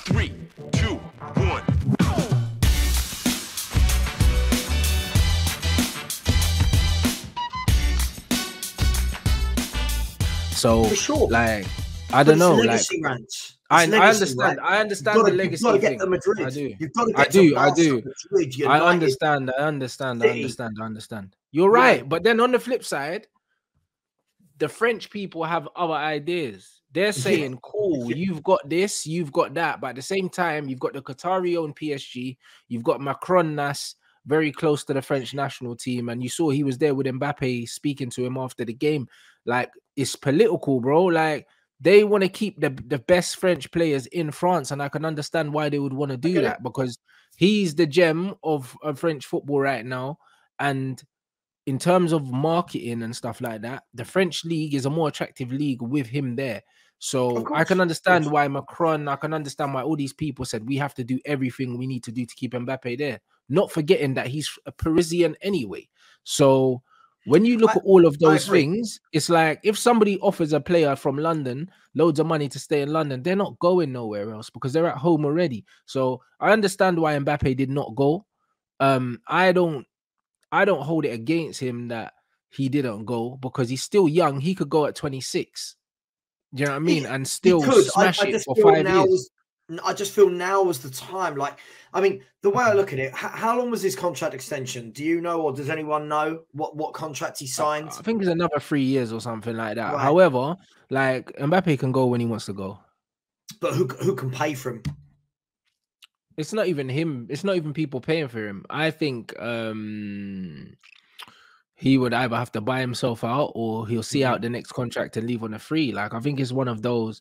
3, 2, 1. So, For sure. like, I don't know, like, Rants. I Legacy, understand. right? I understand the legacy You've got to get thing. to Madrid. I do. You've got to I get do. to I Barca, do. Madrid, United, I understand. I understand. I City. understand. I understand. You're right. But then on the flip side, the French people have other ideas. They're saying, cool, you've got this, you've got that. But at the same time, you've got the Qatari-owned PSG, you've got Macron that's very close to the French national team. And you saw he was there with MBAPPE speaking to him after the game. Like, it's political, bro. Like, they want to keep the best French players in France. And I can understand why they would want to do that, because he's the gem of French football right now. And in terms of marketing and stuff like that, the French league is a more attractive league with him there. So I can understand why Macron, I can understand why all these people said we have to do everything we need to do to keep MBAPPE there, not forgetting that he's a Parisian anyway. So when you look at all of those things, it's like if somebody offers a player from London loads of money to stay in London, they're not going nowhere else because they're at home already. So I understand why MBAPPE did not go. I don't hold it against him that he didn't go, because he's still young. He could go at 26. Do you know what I mean? And still smash it for 5 years. I just feel now was the time. Like, I mean, the way I look at it, how long was his contract extension? Do you know, or does anyone know what contract he signed? I think it's another 3 years or something like that. Right. However, like, MBAPPE can go when he wants to go. But who can pay for him? It's not even him. It's not even people paying for him. I think he would either have to buy himself out or he'll see out the next contract and leave on a free. Like, I think it's one of those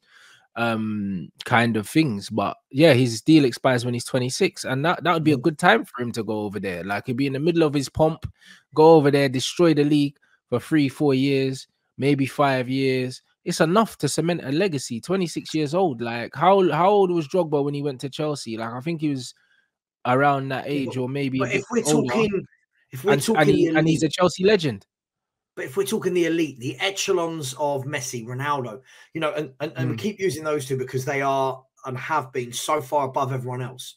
kind of things. But yeah, his deal expires when he's 26, and that would be a good time for him to go over there. Like, he'd be in the middle of his pomp, go over there, destroy the league for 3-4 years, maybe 5 years. It's enough to cement a legacy. 26 years old. Like, how old was Drogba when he went to Chelsea? Like, I think he was around that age, or maybe a bit older. And he's a Chelsea legend. But if we're talking the elite, the echelons of Messi, Ronaldo, you know, and we keep using those two because they are and have been so far above everyone else.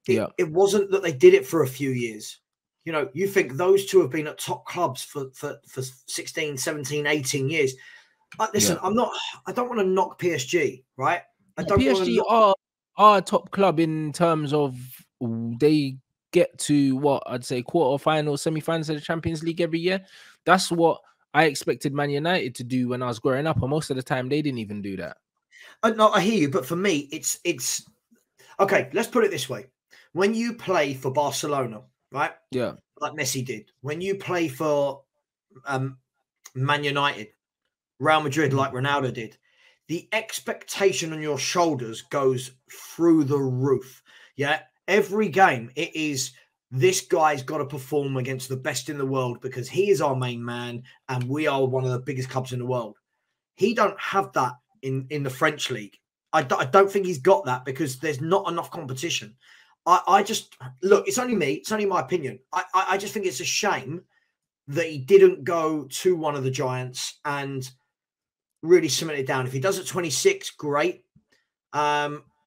It wasn't that they did it for a few years. You know, you think those two have been at top clubs for 16, 17, 18 years. Listen, I don't want to knock PSG, right? PSG are a top club in terms of they get to what I'd say quarterfinals, semi-finals of the Champions League every year. That's what I expected Man United to do when I was growing up, and most of the time they didn't even do that. No, I hear you, but for me, it's okay. Let's put it this way: when you play for Barcelona, right? Yeah, like Messi did. When you play for Man United, Real Madrid, like Ronaldo did, the expectation on your shoulders goes through the roof. Yeah, every game it is. This guy's got to perform against the best in the world because he is our main man and we are one of the biggest clubs in the world. He don't have that in the French league. I don't think he's got that because there's not enough competition. I just, look, it's only me. It's only my opinion. I just think it's a shame that he didn't go to one of the giants and really cement it down. If he does at 26, great.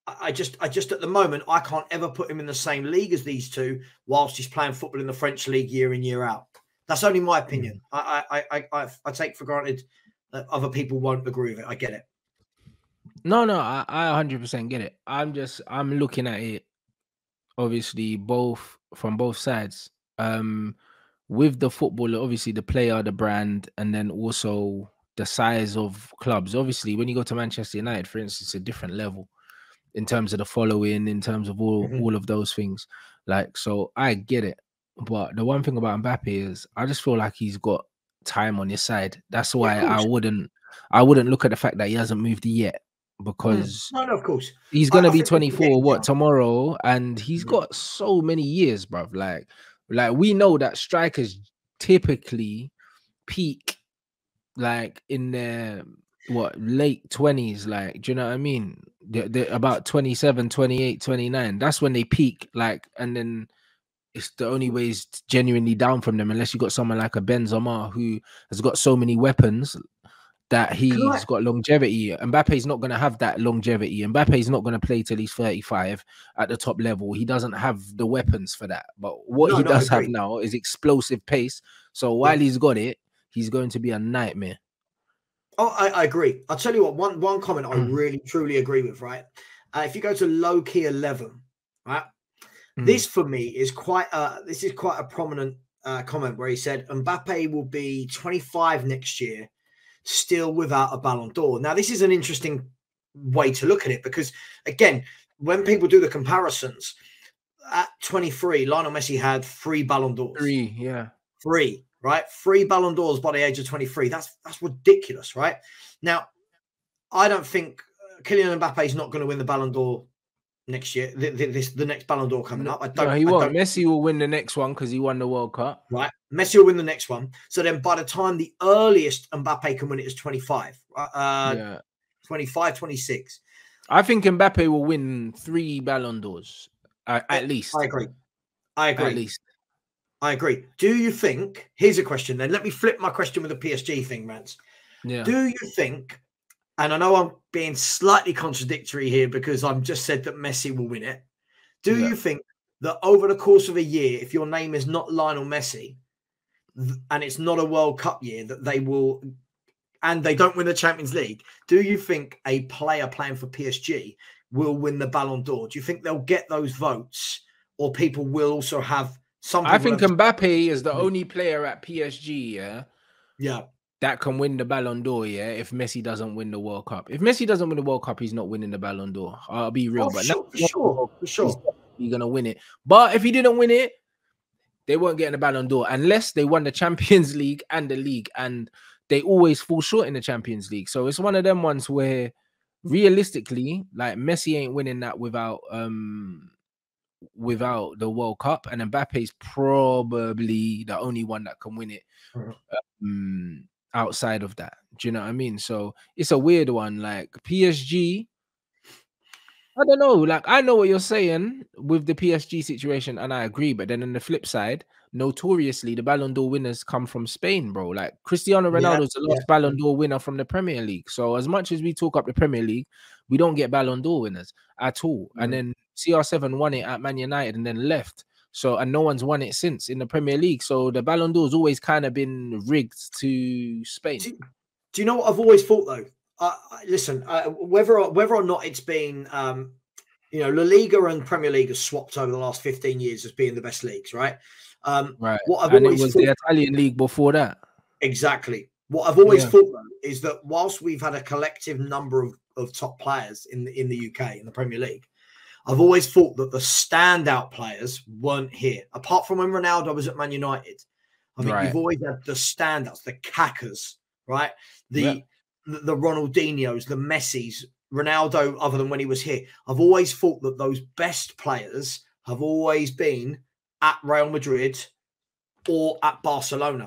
I just at the moment, I can't ever put him in the same league as these two whilst he's playing football in the French league year in, year out. That's only my opinion. I take for granted that other people won't agree with it. I get it. No, I 100% get it. I'm looking at it, obviously, from both sides. With the footballer, obviously the player, the brand, and then also the size of clubs. Obviously, when you go to Manchester United, for instance, it's a different level in terms of the following, in terms of all of those things. Like, so I get it. But the one thing about MBAPPE is I just feel like he's got time on his side. That's why I wouldn't look at the fact that he hasn't moved yet, because no, of course he's gonna be 24 tomorrow, and he's got so many years, bruv. Like we know that strikers typically peak like in their late 20s, like, do you know what I mean? They're about 27, 28, 29. That's when they peak, like, and then it's the only way is genuinely down from them, unless you got someone like a Benzema who has got so many weapons. that he's got longevity. Mbappe's not going to have that longevity. Mbappe's not going to play till he's 35 at the top level. He doesn't have the weapons for that. But what he does have now is explosive pace. So while he's got it, he's going to be a nightmare. Oh, I agree. I'll tell you what, one comment I really, truly agree with, right? If you go to low key 11, right? This for me is quite a prominent comment where he said Mbappe will be 25 next year, still without a Ballon d'Or. Now, this is an interesting way to look at it because, again, when people do the comparisons, at 23, Lionel Messi had 3 Ballon d'Ors. 3, right? 3 Ballon d'Ors by the age of 23. That's ridiculous, right? Now, I don't think Kylian Mbappe is not going to win the Ballon d'Or next year. The next Ballon d'Or coming up. He won't. Messi will win the next one because he won the World Cup. Right. Messi will win the next one. So then by the time the earliest Mbappe can win it is 25. 25, 26. I think Mbappe will win 3 Ballon d'Ors. At least. I agree. At least. I agree. Do you think, here's a question then. Let me flip my question with the PSG thing, Rants. Yeah. Do you think, and I know I'm being slightly contradictory here because I've just said that Messi will win it. Do you think that over the course of a year, if your name is not Lionel Messi and it's not a World Cup year, that they will, and they don't win the Champions League, do you think a player playing for PSG will win the Ballon d'Or? Do you think they'll get those votes, or people will also have something? I think Mbappe is the only player at PSG, that can win the Ballon d'Or, if Messi doesn't win the World Cup. If Messi doesn't win the World Cup, he's not winning the Ballon d'Or. I'll be real. For sure. He's going to win it. But if he didn't win it, they weren't getting the Ballon d'Or unless they won the Champions League and the league. And they always fall short in the Champions League. So it's one of them ones where realistically, like Messi ain't winning that without the World Cup, and Mbappe's probably the only one that can win it outside of that. Do you know what I mean? So it's a weird one. Like PSG, I don't know. Like, I know what you're saying with the PSG situation, and I agree. But then on the flip side, notoriously, the Ballon d'Or winners come from Spain, bro. Like Cristiano Ronaldo's the last Ballon d'Or winner from the Premier League. So as much as we talk up the Premier League, we don't get Ballon d'Or winners at all. And then CR7 won it at Man United and then left. So, and no one's won it since in the Premier League. So the Ballon d'Or's always kind of been rigged to Spain. Do you know what I've always thought though? Listen, whether or not it's been, you know, La Liga and Premier League have swapped over the last 15 years as being the best leagues, right? Right. What I've and always it was thought, the Italian league before that. Exactly. What I've always thought though is that whilst we've had a collective number of top players in the UK in the Premier League, I've always thought that the standout players weren't here. Apart from when Ronaldo was at Man United, I mean, you've always had the standouts, the Kakas, right? The Ronaldinhos, the Messis, Ronaldo, other than when he was here. I've always thought that those best players have always been at Real Madrid or at Barcelona.